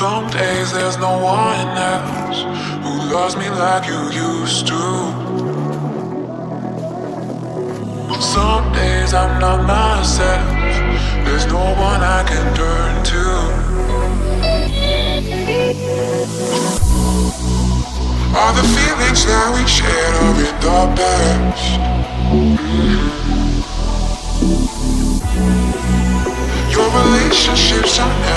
Some days there's no one else who loves me like you used to. Some days I'm not myself, there's no one I can turn to. All the feelings that we shared are in the past. Your relationships are